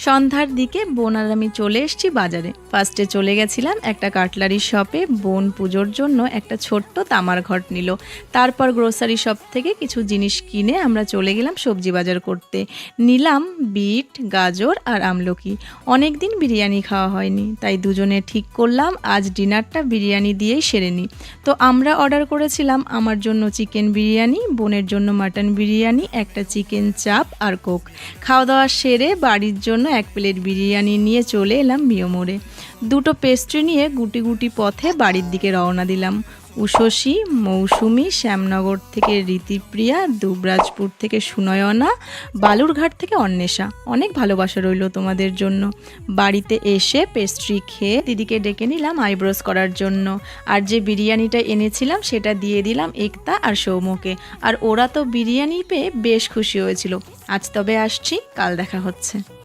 সন্ধ্যার দিকে বোন আর আমি চলে এসেছি বাজারে। ফার্স্টে চলে গেছিলাম একটা কাটলারি শপে। বোন পুজোর জন্য একটা ছোট্ট তামার ঘট নিল। তারপর গ্রোসারি শপ থেকে কিছু জিনিস কিনে আমরা চলে গেলাম সবজি বাজার করতে। নিলাম বিট, গাজর আর আমলকি। অনেক দিন বিরিয়ানি খাওয়া হয়নি, তাই দুজনে ঠিক করলাম আজ ডিনারটা বিরিয়ানি দিয়েই সেরে নিই। তো আমরা অর্ডার করেছিলাম আমার জন্য চিকেন বিরিয়ানি, বোনের জন্য মাটন বিরিয়ানি, একটা চিকেন চাপ আর কোক। খাওয়া দাওয়া সেরে বাড়ির জন্য এক প্লেট বিরিয়ানি নিয়ে চলে এলাম মিও মোড়ে। দুটো পেস্ট্রি নিয়ে গুটি গুটি পথে বাড়ির দিকে রওনা দিলাম। উষসী, মৌসুমি, শ্যামনগর থেকে রীতিপ্রিয়া, দুবরাজপুর থেকে সুনয়না, বালুরঘাট থেকে অন্বেষা, অনেক ভালোবাসা রইল তোমাদের জন্য। বাড়িতে এসে পেস্ট্রি খেয়ে দিদিকে ডেকে নিলাম আইব্রোস করার জন্য। আর যে বিরিয়ানিটা এনেছিলাম সেটা দিয়ে দিলাম একতা আর সৌম্যকে। আর ওরা তো বিরিয়ানি পেয়ে বেশ খুশি হয়েছিল। আজ তবে আসছি, কাল দেখা হচ্ছে।